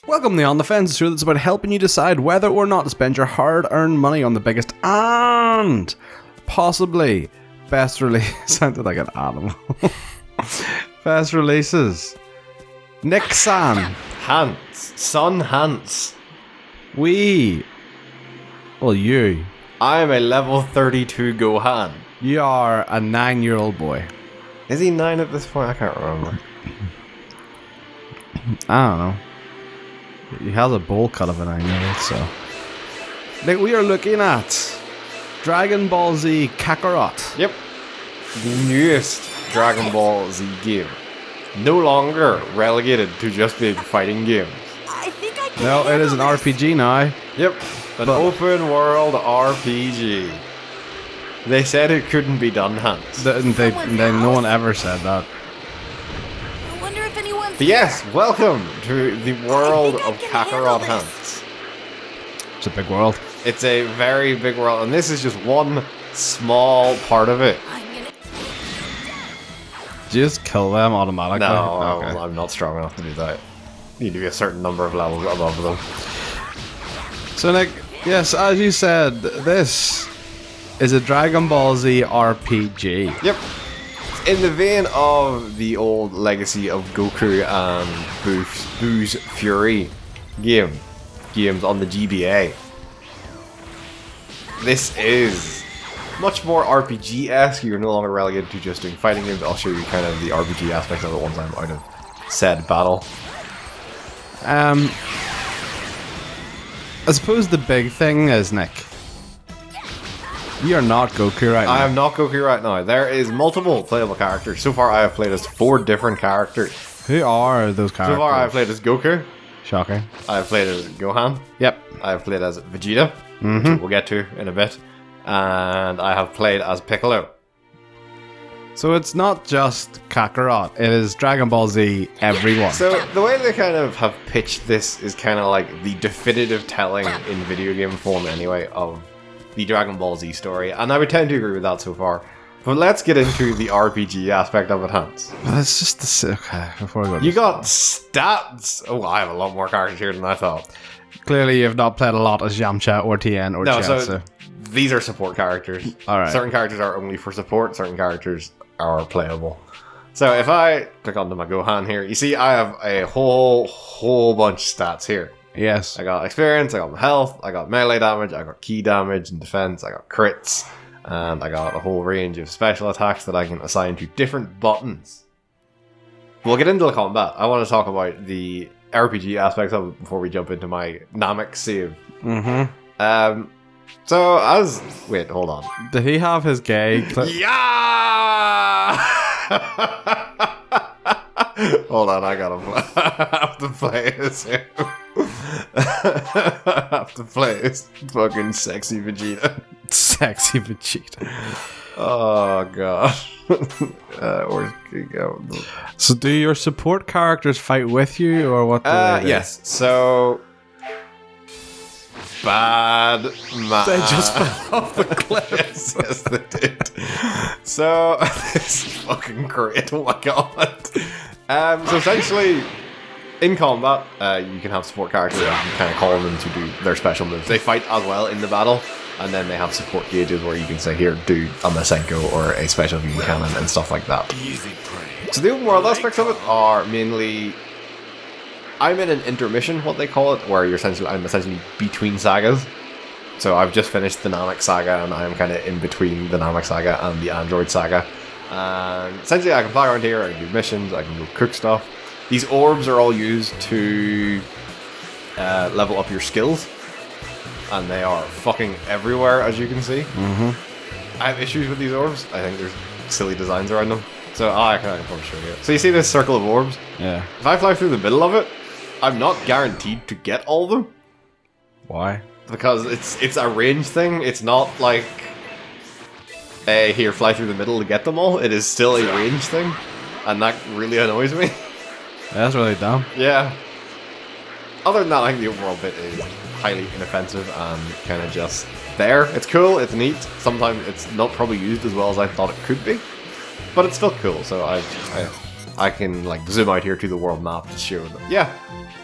Welcome to On the Fence, a show that's about helping you decide whether or not to spend your hard-earned money on the biggest and possibly best release. Sounded like an animal. Best releases. Nick-san. Hans. Son Hans. You. I am a level 32 Gohan. You are a 9-year-old boy. Is he 9 at this point? I can't remember. I don't know. He has a bowl cut of it, I know, so. Like, we are looking at Dragon Ball Z Kakarot. Yep. The newest Dragon Ball Z game. No longer relegated to just being fighting games. I think I can. No, it is an RPG now. Yep. An open world RPG. They said it couldn't be done, Hans. No one ever said that. I wonder if anyone's But yes, welcome to the world I of can handle Kakarot, this. Hans. It's a big world. It's a very big world, and this is just one small part of it. I'm gonna. Do you just kill them automatically? No, Okay. I'm not strong enough to do that. You need to be a certain number of levels above them. So, Nick, yes, as you said, this is a Dragon Ball Z RPG. Yep. In the vein of the old legacy of Goku and Boo's Fury games on the GBA. This is much more RPG-esque. You're no longer relegated to just doing fighting games. I'll show you kind of the RPG aspects of it once I'm out of said battle. I suppose the big thing is, Nick, you are not Goku right now. I am not Goku right now. There is multiple playable characters. So far I have played as 4 different characters. Who are those characters? So far I have played as Goku. Shocking. I have played as Gohan. Yep. I have played as Vegeta, which we'll get to in a bit. And I have played as Piccolo. So it's not just Kakarot, it is Dragon Ball Z everyone. So the way they kind of have pitched this is kind of like the definitive telling in video game form anyway of the Dragon Ball Z story. And I would tend to agree with that so far. But let's get into the RPG aspect of it, Hans. Well, it's just the... Okay, before we go... You got stats. Oh, I have a lot more characters here than I thought. Clearly you've not played a lot as Yamcha or Tien or No, Chiaotzu. so these are support characters. Alright. Certain characters are only for support, certain characters are playable. So if I click onto my Gohan here, you see I have a whole bunch of stats here. Yes. I got experience, I got my health, I got melee damage, I got key damage and defense, I got crits, and I got a whole range of special attacks that I can assign to different buttons. We'll get into the combat. I want to talk about the RPG aspects of it before we jump into my Namek save. Mm-hmm. So as... Wait, hold on. Did he have his gay clip? Yeah! Hold on, I have to play as him. I have to play as fucking sexy Vegeta. Sexy Vegeta. Oh god. Where's he go? So do your support characters fight with you, or what do they do? Yes, so... Bad man. They just fell off the cliff. Yes, they did. So, this is fucking great. Oh my god. So essentially, in combat, you can have support characters and you can kind of call them to do their special moves. They fight as well in the battle, and then they have support gauges where you can say, here, do a Masenko or a special beam cannon and stuff like that. So the open world aspects of it are mainly... I'm in an intermission, what they call it, where I'm essentially between sagas. So I've just finished the Namek saga, and I'm kind of in between the Namek saga and the Android saga. And essentially, I can fly around here, I can do missions, I can go cook stuff. These orbs are all used to level up your skills, and they are fucking everywhere, as you can see. Mm-hmm. I have issues with these orbs. I think there's silly designs around them. So I can probably show you. So you see this circle of orbs? Yeah. If I fly through the middle of it, I'm not guaranteed to get all of them. Why? because it's a range thing. It's not like here, fly through the middle to get them all. It is still a range thing, and that really annoys me. That's really dumb. Yeah. Other than that, I think the overall bit is highly inoffensive and kind of just there. It's cool, it's neat. Sometimes it's not probably used as well as I thought it could be, but it's still cool. So I can like zoom out here to the world map to show them. Yeah,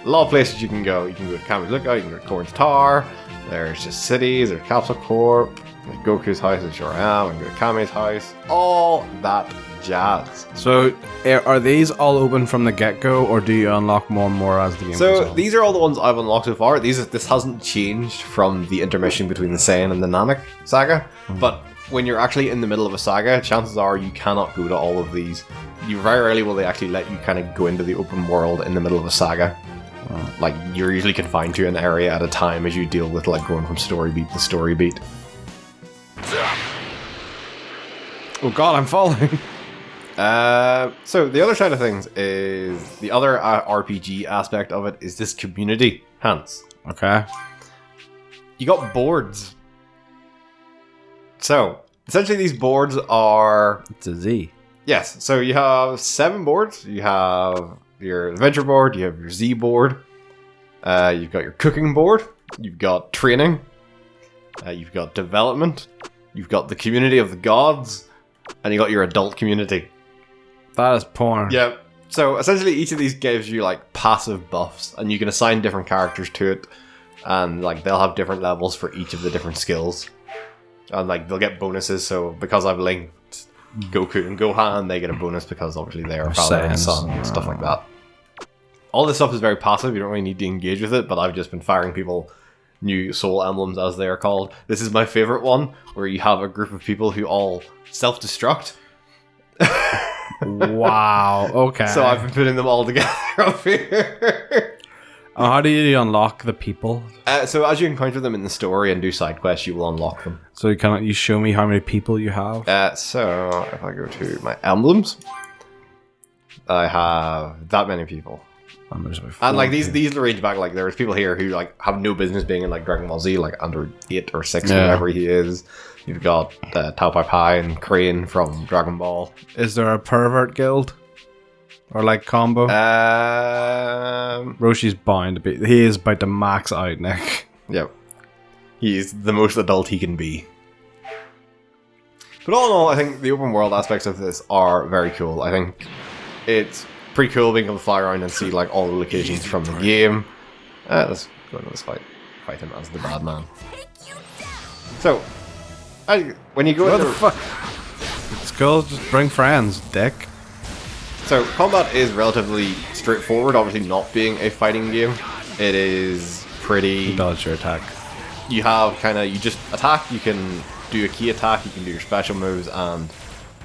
a lot of places you can go. You can go to Kami's Lookout, you can go to Corn's Tower. There's just cities, there's Capsule Corp, there's Goku's house, is sure I am, and go to Kami's house. All that jazz. So, are these all open from the get-go, or do you unlock more and more as the game goes So on? these are all the ones I've unlocked so far. This hasn't changed from the intermission between the Saiyan and the Namek saga, but when you're actually in the middle of a saga, chances are you cannot go to all of these. You very rarely will they actually let you kind of go into the open world in the middle of a saga. Like, you're usually confined to an area at a time as you deal with like going from story beat to story beat. Oh god, I'm falling! So the other side of things is the other RPG aspect of it is this community, Hans. Okay. You got boards. So essentially these boards are... It's a Z. Yes, so you have 7 boards. You have your adventure board, you have your Z board, you've got your cooking board, you've got training, you've got development, you've got the community of the gods, and you got your adult community. That is porn. Yeah, so essentially each of these gives you like passive buffs, and you can assign different characters to it, and like they'll have different levels for each of the different skills. And like they'll get bonuses, so because I've linked Goku and Gohan, they get a bonus because obviously they are father and son and stuff like that. All this stuff is very passive, you don't really need to engage with it, but I've just been firing people new soul emblems as they are called. This is my favorite one, where you have a group of people who all self-destruct. Wow, okay. So I've been putting them all together up here. How do you unlock the people? So as you encounter them in the story and do side quests, you will unlock them. So you show me how many people you have? So if I go to my emblems, I have that many people. And like these range back, like there's people here who like have no business being in like Dragon Ball Z, like under 8 or 6, whatever he is. You've got Tao Pai Pai and Crane from Dragon Ball. Is there a pervert guild? Or like combo? Roshi's bound to be. He is about to max out, Nick. Yep. He's the most adult he can be. But all in all, I think the open world aspects of this are very cool. I think it's pretty cool being able to fly around and see like all the locations from the game. Let's go into this fight. Fight him as the bad man. So, when you go What into... the fuck? It's cool, just bring friends, dick. So, combat is relatively straightforward, obviously not being a fighting game. It is pretty... Dodge your attack. You have you just attack, you can do a key attack, you can do your special moves, and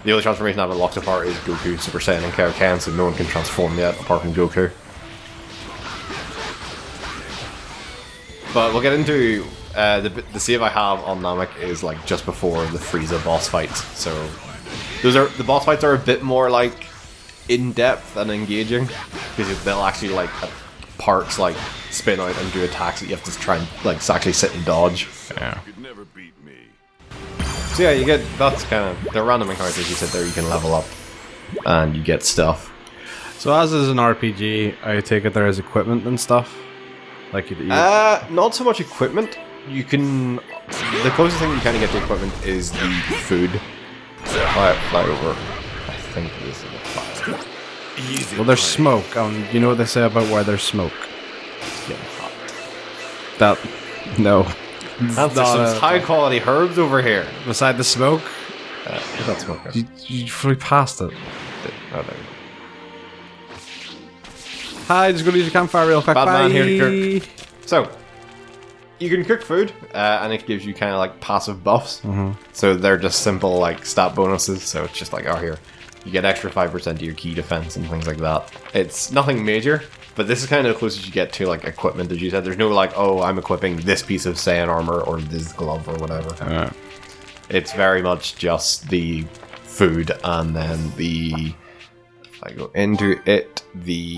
the only transformation I've unlocked so far is Goku, Super Saiyan, and Kakarot, so no one can transform yet, apart from Goku. But we'll get into... the save I have on Namek is like just before the Frieza boss fights, so... The boss fights are a bit more like in-depth and engaging, because they'll actually like at parts like spin out and do attacks that you have to try and like actually sit and dodge. Yeah. So yeah, you get, that's kind of the random encounters you sit there, you can level up and you get stuff. So as is an RPG, I take it there is equipment and stuff? Like you not so much equipment. You can, the closest thing you kind of get to equipment is the food. Fly over. I think this is a fire. well, there's smoke. You know what they say about where there's smoke? It's getting hot. No. There's some high quality herbs over here. Beside the smoke? That's smoke. You fully passed it. Oh, there. Hi, just gonna use your campfire real quick. Bad man here to Bye. cook. So, you can cook food, and it gives you kind of like passive buffs. So they're just simple like stat bonuses. So it's just like, oh here, you get extra 5% to your key defense and things like that. It's nothing major, but this is kind of the closest you get to like equipment, as you said. There's no like, oh, I'm equiping this piece of Saiyan armor or this glove or whatever. It's very much just the food, and then the, if I go into it, the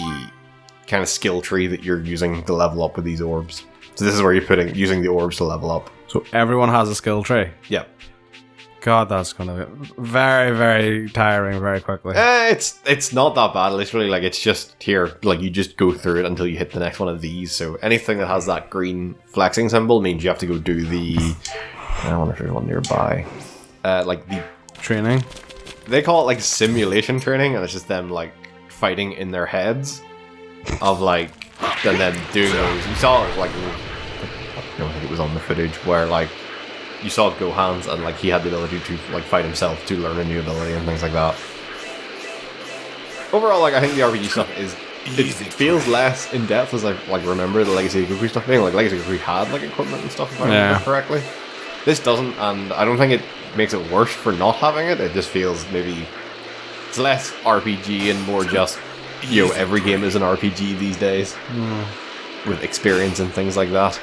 kind of skill tree that you're using to level up with these orbs. So this is where you're using the orbs to level up. So everyone has a skill tree. Yep. God, that's gonna be very, very tiring very quickly. It's not that bad. Literally, like it's just here. Like you just go through it until you hit the next one of these. So anything that has that green flexing symbol means you have to go do the. I wonder if there's one nearby. Like the Training. they call it like simulation training, and it's just them like fighting in their heads of like and then doing those. You saw it like I don't think it was on the footage where like you saw Gohan's and like he had the ability to like fight himself to learn a new ability and things like that. Overall, like I think the RPG stuff is it feels less in depth as I like remember the Legacy of Goku stuff being. Like Legacy of Goku had like equipment and stuff if I remember correctly. This doesn't, and I don't think it makes it worse for not having it. It just feels maybe it's less RPG and more just every game is an RPG these days with experience and things like that.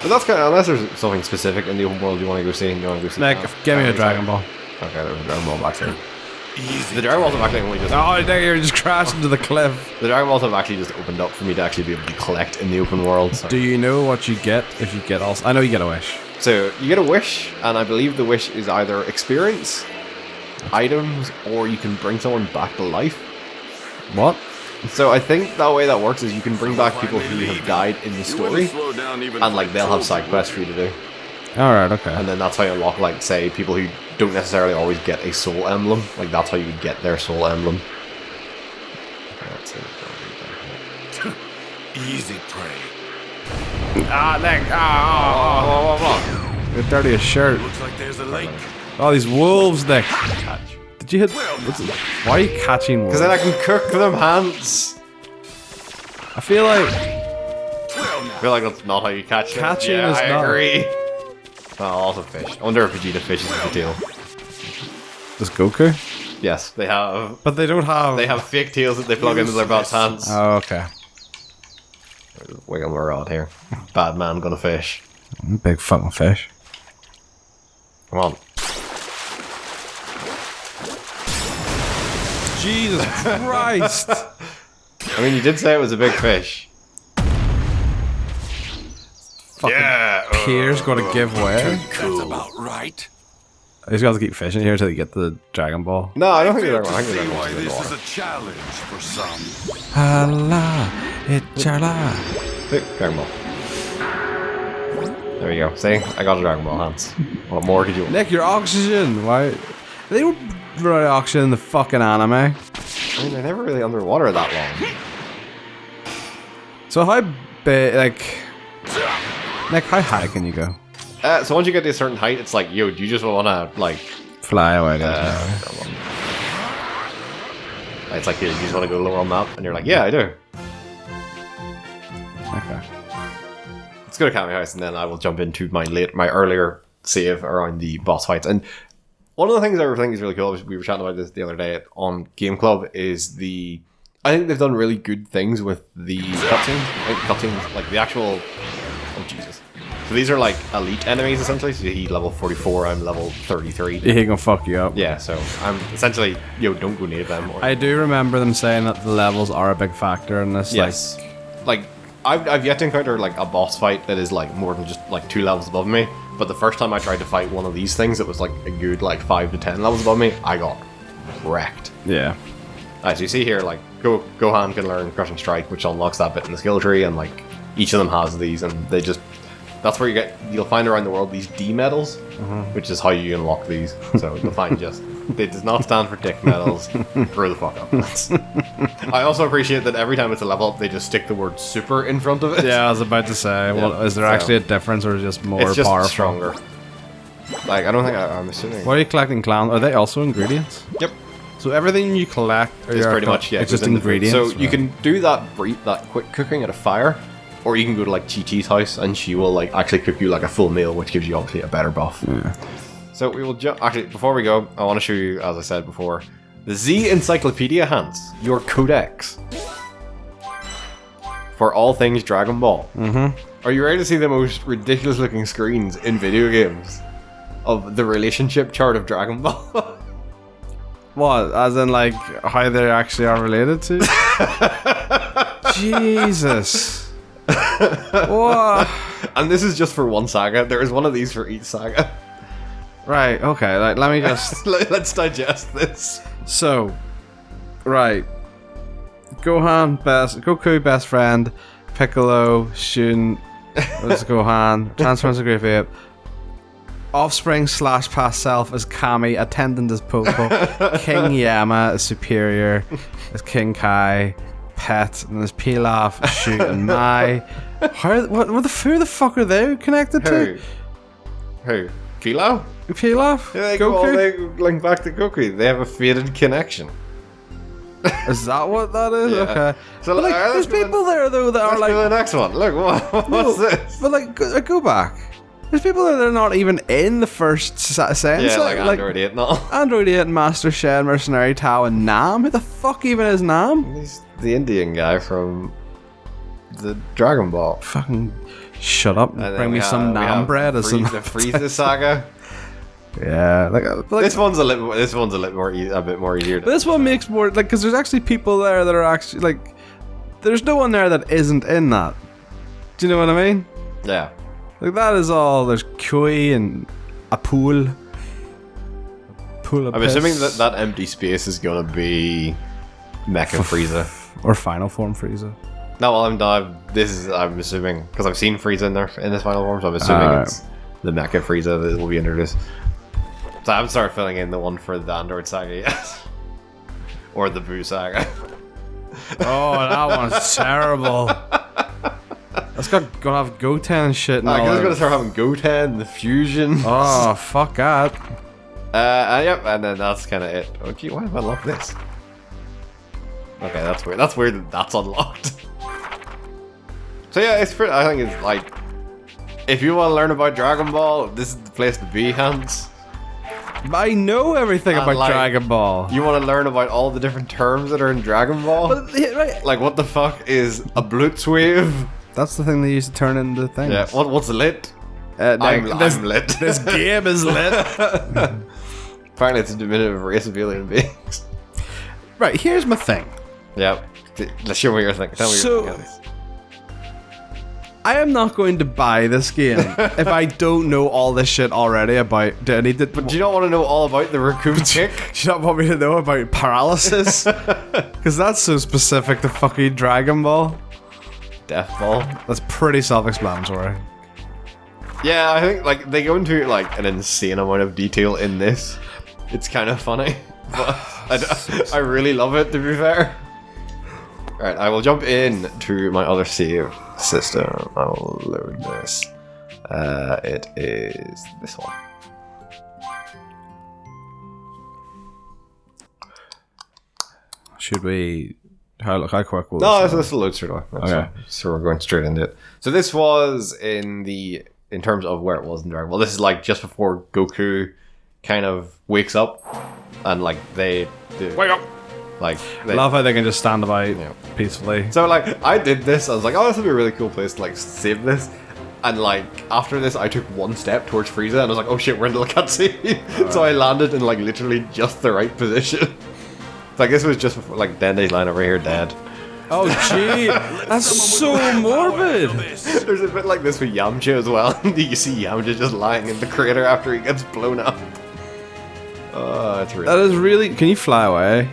But that's kind of, unless there's something specific in the open world you want to go see. Nick, give me a Dragon Ball. Okay, there's a Dragon Ball back there. The Dragon Balls have actually only just... Oh, you're just crashing into the cliff. The Dragon Balls have actually just opened up for me to actually be able to collect in the open world. So. Do you know what you get if you get all... I know you get a wish. So, you get a wish, and I believe the wish is either experience, items, or you can bring someone back to life. What? So I think that way that works is you can bring back people who have died in the story, and like they'll have side quests for you to do. Alright, okay. And then that's how you unlock, like, say, people who don't necessarily always get a soul emblem. Like, that's how you would get their soul emblem. Easy prey. Ah, Nick! You're dirty as shirt. Looks like there's a lake. Oh, these wolves, Nick. Did you hit... Why are you catching wolves? Because then I can cook them, Hans. I feel like... I feel like that's not how you catch them. Catching Yeah, is I not. agree. Oh, also fish. I wonder if Vegeta fishes with the tail. Does Goku? Yes, they have. But they don't have... They have fake tails that they plug into their belt's hands. Oh, okay. Wiggle my rod here. Bad man gonna fish. Big fucking fish. Come on. Jesus Christ! I mean, you did say it was a big fish. Fucking Pierre's gonna give way. That's about right. He's got to keep fishing here until you get the Dragon Ball. No, I don't think they're I going see why to this is a challenge for some. Allah, itchala. Take Dragon Ball. There you go. See? I got a Dragon Ball, Hans. What more could you want? Nick, your oxygen. Why? They don't run oxygen in the fucking anime. I mean, they're never really underwater that long. So how big, like... Nick, how high can you go? So once you get to a certain height, it's like, yo, do you just want to, like... Fly away. It's like, you just want to go lower on that? And you're like, yeah, I do. Okay. Let's go to Kami House, and then I will jump into my earlier save around the boss fights. And one of the things I think is really cool, we were chatting about this the other day on Game Club, is I think they've done really good things with the cutscenes. Like the actual... Oh, Jesus. So these are like elite enemies, essentially. So he's level 44, I'm level 33. He can fuck you up. Yeah, so I'm essentially, don't go near them. I do remember them saying that the levels are a big factor in this. Yes. Like, I've yet to encounter like a boss fight that is like more than just like 2 levels above me. But the first time I tried to fight one of these things, it was like a good like 5 to 10 levels above me. I got wrecked. Yeah. As you see here, like Gohan can learn Crushing Strike, which unlocks that bit in the skill tree, and like each of them has these, and they just. That's where you'll find around the world these D medals, which is how you unlock these. So you'll find it does not stand for dick medals. Grow the fuck up. I also appreciate that every time it's a level up, they just stick the word super in front of it. Yeah, I was about to say, well, is there actually a difference or just more it's just powerful? stronger. Like, I don't think I'm assuming. What are you collecting, clown? Are they also ingredients? Yep. So everything you collect It's pretty much, it's just goes in the- ingredients. So you right? can do that quick cooking at a fire, or you can go to like Chi-Chi's house and she will like actually cook you like a full meal, which gives you obviously a better buff. Yeah. So we will actually, before we go, I want to show you, as I said before, the Z Encyclopedia, Hans, your codex for all things Dragon Ball. Are you ready to see the most ridiculous looking screens in video games of the relationship chart of Dragon Ball? What? As in, like, how they actually are related to? Jesus. Whoa. And this is just for one saga. There is one of these for each saga. Right, okay, like, let me just... Let's digest this. So, right. Goku best friend, Piccolo, Shun, was Gohan, transforms to Great Ape, offspring / past self as Kami, attendant as Popo, King Yama as Superior, as King Kai, Pet, and there's Pilaf, Shu, and Mai. Who the fuck are they connected to? Who? Philo? Pilaf? Yeah, Goku? they link back to Goku. They have a fated connection. Is that what that is? Yeah. Okay. So, But like, there's people there though that are Let's do like, the next one. Look, what's this? but like, go back. There's people that are not even in the first sense. Yeah, like Android 8 and all. Android 8, Master Shed, Mercenary Tao, and Nam. Who the fuck even is Nam? He's the Indian guy from the Dragon Ball. Fucking shut up and And then bring we me some have- we Nam have bread or the some. Frieza saga. Yeah, like This one's a bit more easier. But this one makes more like because there's actually people there that are actually like. There's no one there that isn't in that. Do you know what I mean? Yeah. Like that is all. There's Kui and a pool. I'm assuming that empty space is gonna be Mecha Frieza. Or Final Form Frieza. No, well, I'm assuming because I've seen Frieza in this final form, so I'm assuming it's the Mecha Frieza that will be introduced. So I haven't started filling in the one for the Android saga yet, or the Buu saga. Oh, that one's terrible. That's gonna have Goten and shit. And all Because it's that. gonna start having Goten, the fusion. Oh, fuck that. Yep, and then that's kind of it. Oh, gee, why have I unlocked this? Okay, that's weird. That's weird that that's unlocked. So yeah, it's pretty. I think it's like, if you want to learn about Dragon Ball, this is the place to be, Hans. I know everything And, about like, Dragon Ball. You want to learn about all the different terms that are in Dragon Ball? But, right. Like, what the fuck is a Blitzwave? That's the thing they used to turn into things. Yeah, what's lit? I'm lit. This game is lit. Apparently it's a diminutive race of alien beings. Right, here's my thing. Yeah. Let's show me your thing. Tell me your thing. Hans. I am not going to buy this game if I don't know all this shit already about. Do I need to? But do you not want to know all about the raccoon kick? Do you not want me to know about paralysis? Because that's so specific to fucking Dragon Ball. Death Ball. That's pretty self-explanatory. Yeah, I think like they go into like an insane amount of detail in this. It's kind of funny, but I really love it, to be fair. Alright, I will jump in to my other save system. I will load this. It is this one. Should we? How quick will No, this? this will load straight away. That's Okay. fine. So we're going straight into it. So this was in terms of where it was in Dragon Ball. This is like just before Goku kind of wakes up, and like they wake up. Like they, Love how they can just stand about Yeah. peacefully. So like I did this, I was like, oh, this would be a really cool place to like save this. And like after this, I took one step towards Frieza, and I was like, oh shit, we're in the cutscene. So I landed in like literally just the right position. Like this was just before, like Dende's line over here, dead. Oh gee, that's so morbid. There's a bit like this with Yamcha as well. You see Yamcha just lying in the crater after he gets blown up. Oh, it's really. That is really. Can you fly away?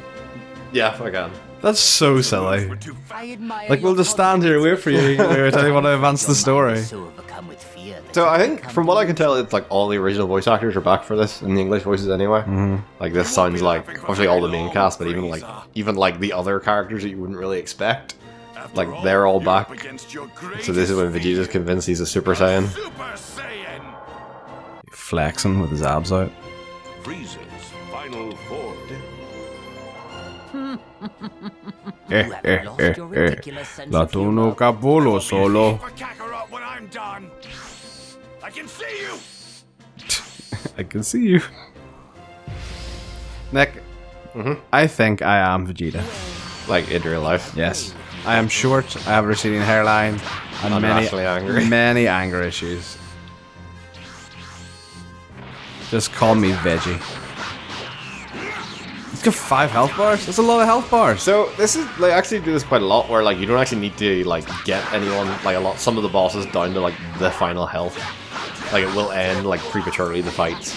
Yeah, I can. That's so silly. I admire Like we'll just stand here, wait for you. Wait till you want to advance the story. so overcome with fear that So I you think, become from what I can tell, it's like all the original voice actors are back for this in the English voices anyway. Like this sounds like obviously all the main cast, but even like the other characters that you wouldn't really expect, like they're all back. So this is when Vegeta's convinced he's a Super Saiyan. Super Saiyan. Flexing with his abs out. Frieza's final form. You have lost your ridiculous sense La of humor. tono capolo solo. For Kakarot when I'm done. I can see you. I can see you. Nick, I think I am Vegeta. Like in real life. Yes. I am short, I have a receding hairline, and Unnaturally angry. many anger issues. Just call me Veggie. It's got 5 health bars. That's a lot of health bars. So this is like actually do this quite a lot, where like you don't actually need to like get anyone like some of the bosses down to like the final health. Like it will end like prematurely the fights.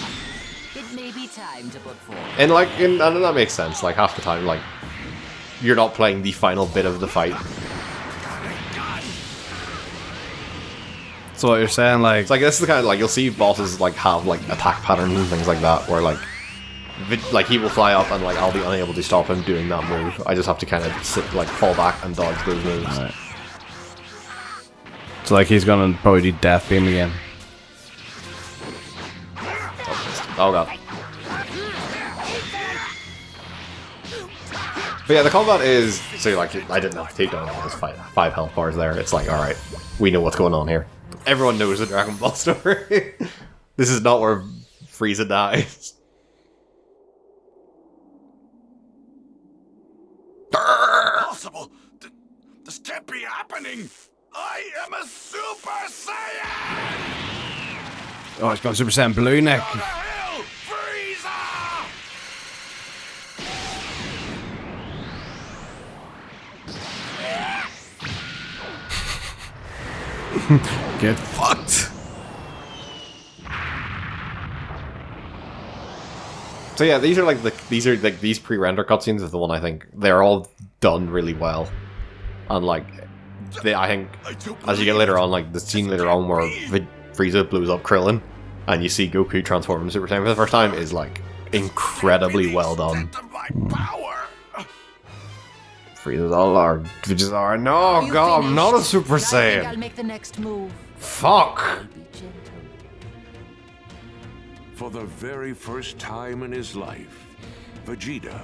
It may be time to put forth. And like and that makes sense. Like half the time, like you're not playing the final bit of the fight. So what you're saying, like, It's like this is the kind of like you'll see bosses like have like attack patterns and things like that, where like he will fly up and like I'll be unable to stop him doing that move. I just have to kind of sit like fall back and dodge those moves. right. So like he's gonna probably do death beam again. Oh god. But yeah, the combat is so like I didn't have to take down all those 5 health bars there. It's like, all right, we know what's going on here. Everyone knows the Dragon Ball story. This is not where Frieza dies. Impossible! This can't be happening! I am a Super Saiyan! Oh, it's got Super Saiyan Blue Nick. Go to hell, Frieza! Get fucked. So yeah, these are like these pre-render cutscenes is the one I think they're all done really well, and like I think as you get later on, like the scene later on where Frieza blows up Krillin, and you see Goku transform into Super Saiyan for the first time is like incredibly well done. Frieza's all our just are no You god, I'm finished? not a Super I think I'll Saiyan. make the next move. Fuck. Be gentle. For the very first time in his life, Vegeta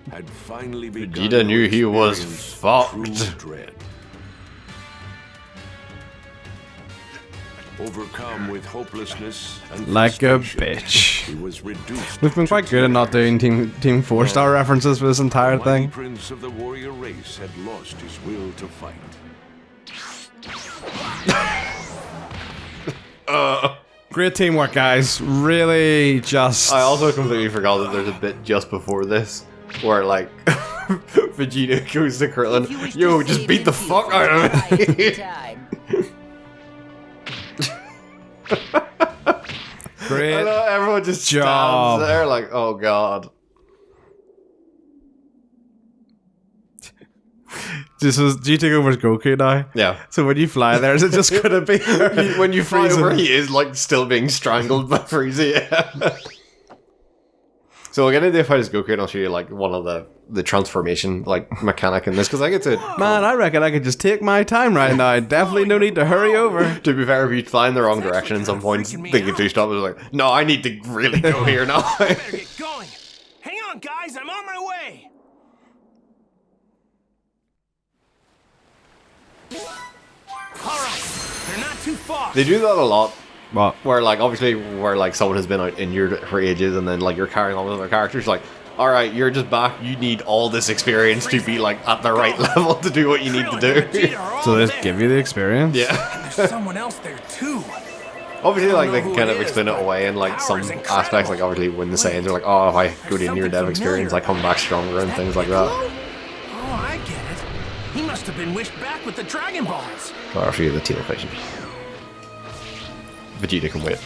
had finally begun Vegeta knew to he was experience fucked. true dread. Overcome with hopelessness and Like a frustration, bitch. he was reduced We've been quite good at not doing Team 4-star references for this entire The mighty thing. prince of the warrior race had lost his will to fight. Great teamwork, guys. Really just... I also completely forgot that there's a bit just before this where like Vegeta goes to If you Krillin, wish yo, to just save beat the his fuck youth, out of take me. time. Great. I know, everyone just job. stands there like, oh god. This was... Do you take over as Goku now? Yeah. So when you fly there, is it just gonna be... When you fly Frieza? over, he is like still being strangled by Frieza. Yeah. So we'll get into the fight as Goku, and I'll show you like one of the transformation like mechanic in this because I get to. Man, I reckon I could just take my time right now. Definitely no need to hurry over. To be fair, if you fly in the wrong direction in some points, thinking to stop, it was like, no, I need to really go here now. Better get going! Hang on, guys, I'm on my way! Alright, they're not too far! They do that a lot. What? Where like obviously where like someone has been out injured for ages and then like you're carrying on with other characters like alright, you're just back, you need all this experience to be like at the right level to do what you need to do. So they just give you the experience? Yeah. There's someone else there too. Obviously like they know can who kind it of is, explain it but away in like some power is incredible. aspects, like obviously when the Saiyans are like, oh, if I go to near death experience I come back stronger and things like that. Oh, I get it. He must have been wished back with the Dragon Balls. Or I'll show you the tail vision. Vegeta can wait.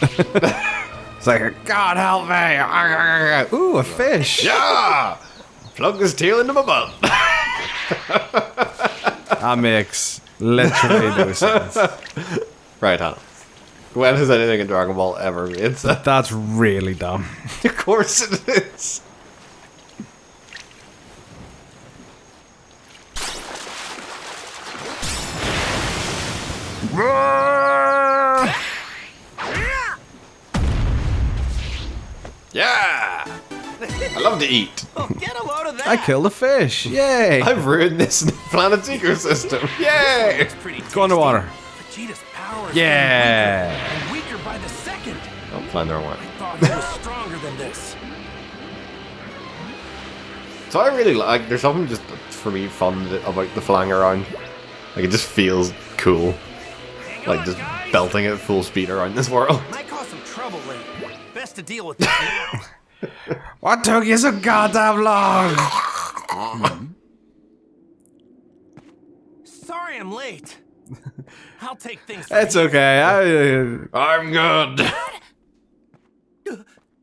It's like, God help me! Ooh, a fish! Yeah! Plug his tail into my butt. That makes literally no sense. Right, Hannah. When has anything in Dragon Ball ever made sense? That's really dumb. Of course it is. Yeah! I love to eat. Get a load of that. I killed a fish! Yay! I've ruined this planet's ecosystem. Yay! It's pretty Go underwater. tasty. Vegeta's power is Yeah! getting weaker and weaker by the second. I'm flying the wrong way. Thought he was stronger than this. So I really like, there's something just, for me, fun about the flying around. Like, it just feels cool. Like, just belting at full speed around this world. Might cause some trouble later. Best to deal with this now. What took you so goddamn long? Sorry I'm late. I'll take things. It's okay. I'm good.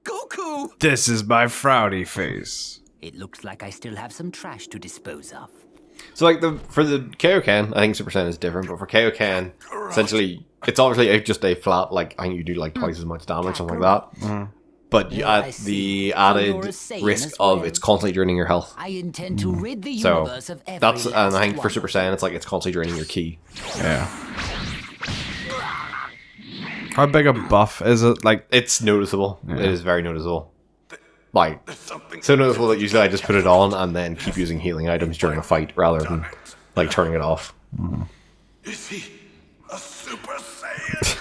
Goku! This is my frowny face. It looks like I still have some trash to dispose of. So like for the Kaioken, I think Super Saiyan is different, but for Kaioken, essentially it's obviously just a flat, like I think you do like twice as much damage, something like that. But you add the added risk of it's constantly draining your health. I intend to rid the So universe of every that's, and I last think for one Super of Saiyan, it's like it's constantly draining your ki. Yeah. How big a buff is it? Like, It's noticeable. It is very noticeable. Like, so noticeable that usually I just put it on and then keep using healing items during a fight rather than like turning it off. Is he a Super Saiyan?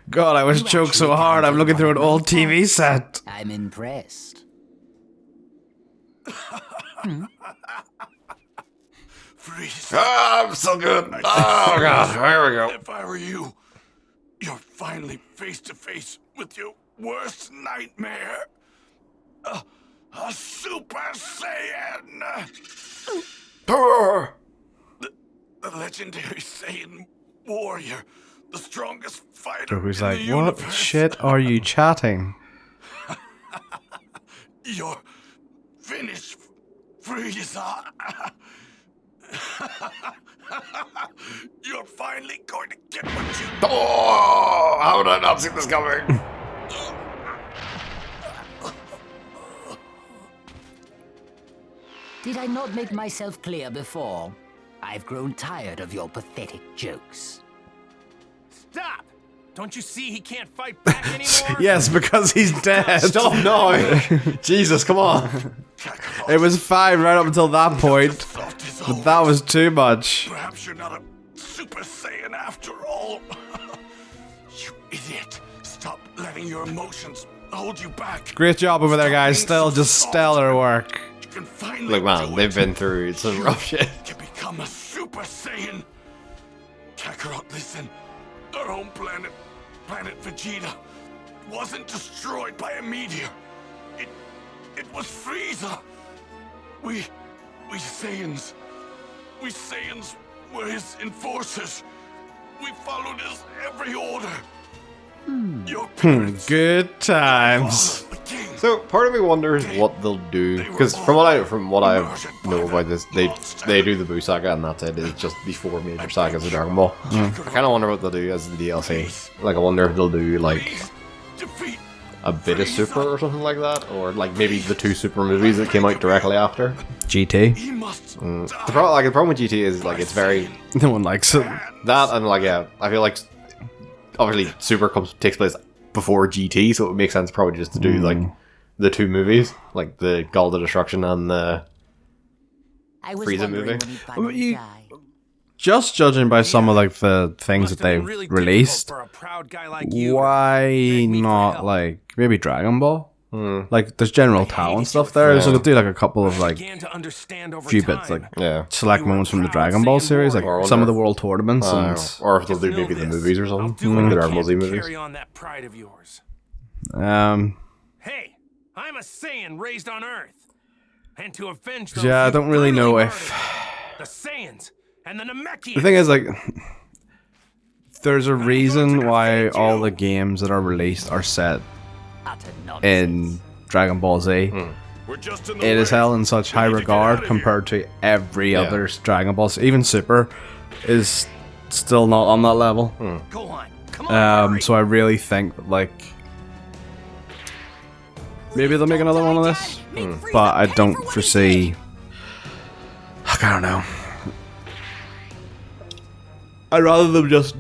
God, I was choked so hard. I'm looking through an old TV set. I'm impressed. Freeze. Ah, I'm so good. Oh god, here we go. If I were you, you're finally face to face with your worst nightmare. A Super Saiyan. The legendary Saiyan warrior, the strongest fighter. Who's in like, the what universe. shit are you chatting? You're finished, Frieza. You're finally going to get what you. Oh, how did I not see this coming? Did I not make myself clear before? I've grown tired of your pathetic jokes. Stop! Don't you see he can't fight back anymore? Yes, because he's dead. Stop now! Jesus, come on. It was fine right up until that point, Soft as but that was too much. Perhaps you're not a Super Saiyan after all. You idiot. Stop letting your emotions hold you back. Great job over there, guys. Still just stellar work. You can finally Look, man, do they've it. been through some rough shit. To become a Super Saiyan. Kakarot, listen. Our home planet, Planet Vegeta, wasn't destroyed by a meteor. It was Frieza. We Saiyans were his enforcers. We followed his every order. Your parents Good times. followed the king. So part of me wonders what they'll do, because from what I know about this, they do the Buu saga and that's it. It's just the 4 major sagas of Dragon Ball. I kind of wonder what they'll do as the DLC. Like I wonder if they'll do like Defeat. a bit of Super or something like that, or like maybe the 2 Super movies that came out directly after. GT. He must The problem with GT is like it's very No one likes it. that and like yeah, I feel like obviously Super takes place before GT, so it would make sense probably just to do like the 2 movies, like the God of Destruction and the I was Frieza wondering movie. when he'd finally you- die. Just judging by some of like the things Must that have they been really difficult released, for a proud guy like you to why beg me for not help. like maybe Dragon Ball? Like there's general talent stuff there, so they do like a couple of like began to understand over few time. bits like yeah. select You were moments from the a proud Dragon Ball Saiyan series, like warrior. some of the world tournaments Or if they'll do Just maybe know the this. movies or I'll something, do what like the I Dragon Ball can Z to movies. carry on that pride of yours. and Hey, I'm a Saiyan raised on Earth, and to avenge those yeah, I who don't really know brutally if murdered the Saiyans and the Namekians. the thing is like there's a reason why all the games that are released are set Utter nonsense. in Dragon Ball Z. We're just in the It is way. held in such high need to get regard outta compared to every other Dragon Ball. Even Super is still not on that level. Go on, come on. hurry. So I really think that like maybe they'll make another one of this, but I don't foresee. I don't know. I'd rather them just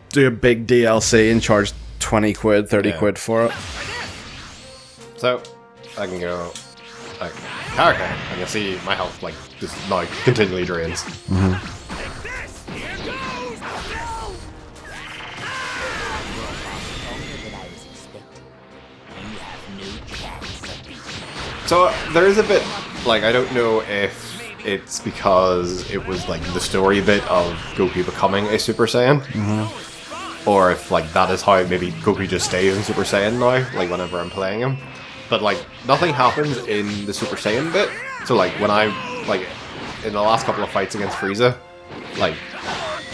do a big DLC and charge 20 quid, 30 Yeah. quid for it. So I can go like okay, and you'll see my health like just now continually drains. This, here goes. Stronger than I was expecting. You have no chance of beating me. So there is a bit like I don't know if it's because it was like the story bit of Goku becoming a Super Saiyan, or if like that is how maybe Goku just stays in Super Saiyan now, like whenever I'm playing him. but like nothing happens in the Super Saiyan bit. So like when I like in the last couple of fights against Frieza, like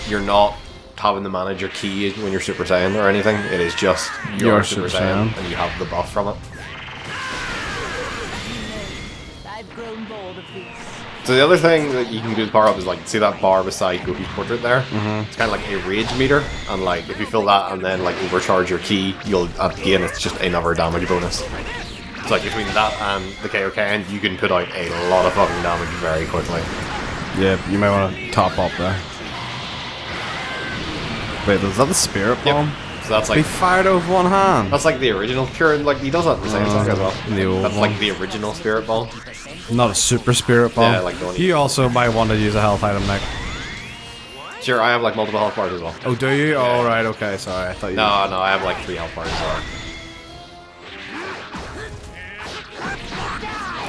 you're not having to manage your ki when you're Super Saiyan or anything. It is just you're Super Saiyan and you have the buff from it. I've grown bored of these. So the other thing that you can do with power up is like see that bar beside Goku's portrait there. It's kind of like a rage meter, and like if you fill that and then like overcharge your ki, you'll gain it's just another damage bonus. So like between that and the Kaioken, you can put out a lot of fucking damage very quickly. Yeah, you might want to top up there. Wait, is that the spirit bomb? Yep. So that's He like fired out with one hand. that's like the original pure, like he does that in the same thing as well. The old That's one. like the original spirit bomb. Not a super spirit bomb. Yeah, like the one You also might want to use a health item, Nick. Sure, I have like multiple health bars as well. Oh, do you? Oh, right, okay, sorry. I thought you... No, I have like 3 health bars as well.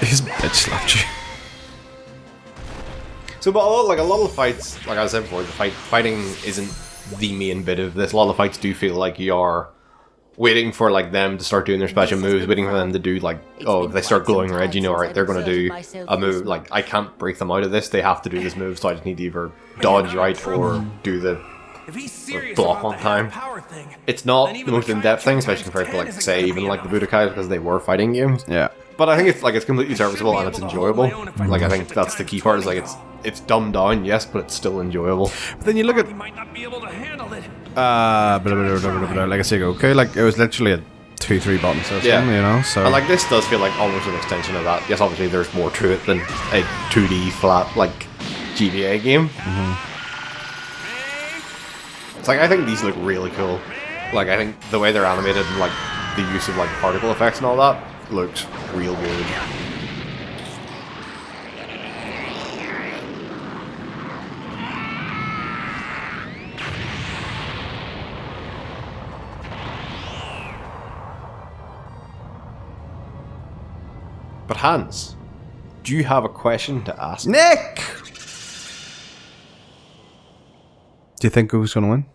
He's bitch slapped you. So, but a lot of the fights, like I said before, the fighting isn't the main bit of this. A lot of the fights do feel like you're waiting for like them to start doing their special moves, waiting for them to do like, oh, if they start glowing red, you know, alright, they're going to do a move. Like, I can't break them out of this. They have to do this move, so I just need to either dodge right or do the If he's serious block about on the time. power thing, It's not the most in-depth thing, especially compared to like, say, even like the Budokai, because they were fighting games. Yeah. But I think it's like it's completely serviceable and it's enjoyable. Like I think that's the key part. Is like it's dumbed down, yes, but it's still enjoyable. But then you look at... he might not be able to handle it. like I say, okay, like it was literally a 2-3 button system, Yeah. you know, so... And like this does feel like almost an extension of that. Yes, obviously there's more to it than a 2D flat like GBA game. It's like I think these look really cool. Like I think the way they're animated and like the use of like particle effects and all that looks real good. But Hans, do you have a question to ask? Nick! Do you think who's going to win?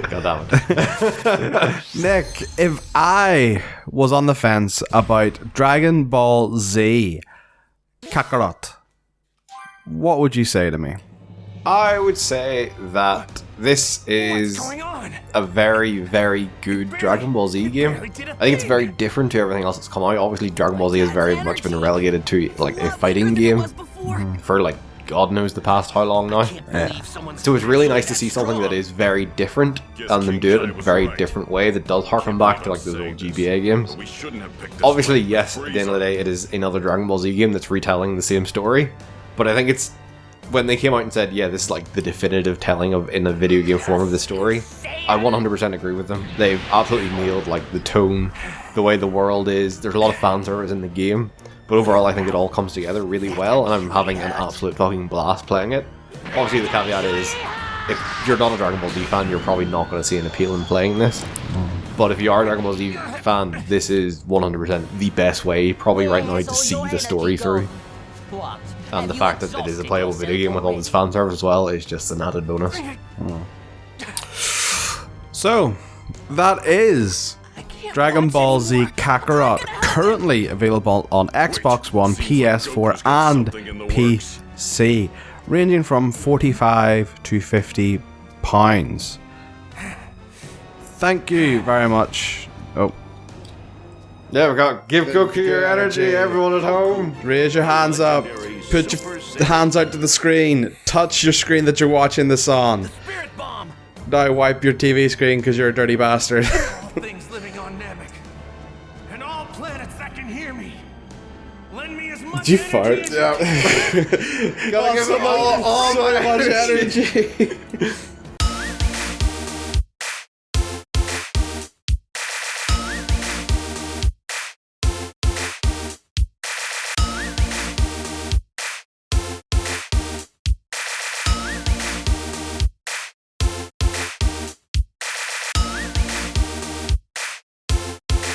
God damn it. Nick, if I was on the fence about Dragon Ball Z Kakarot, what would you say to me? I would say that this is What's going on? a very, very good Dragon Ball Z game. I think it's very different to everything else that's come out. Obviously, Dragon Ball Z has very much been relegated to like a fighting game for like God knows the past how long now. So it's really nice to see something that is very different and them do it in a very different way that does harken back to like those old GBA games. We shouldn't have picked this Obviously, fight yes, with at the end of the day, it is another Dragon Ball Z game that's retelling the same story. But I think it's when they came out and said, yeah, this is like the definitive telling of in a video game form of the story, I 100% agree with them. They've absolutely nailed like the tone, the way the world is. There's a lot of fan service in the game, but overall I think it all comes together really well, and I'm having an absolute fucking blast playing it. Obviously the caveat is, if you're not a Dragon Ball Z fan, you're probably not going to see an appeal in playing this. But if you are a Dragon Ball Z fan, this is 100% the best way probably right now to see the story through. And the fact that it is a playable video game with all this fan service as well is just an added bonus. So, that is Dragon Ball Z Kakarot, currently available on Xbox One, PS4 and PC, ranging from £45 to £50. Thank you very much. Oh, Yeah, we got give Goku your energy, everyone at home. raise your hands up, put your hands out to the screen, touch your screen that you're watching this on. Spirit bomb! Now wipe your TV screen because you're a dirty bastard. Things living on Namek. And all planets that can hear me. Lend me as much Did you energy fart? as Gotta give them all so my much energy. energy.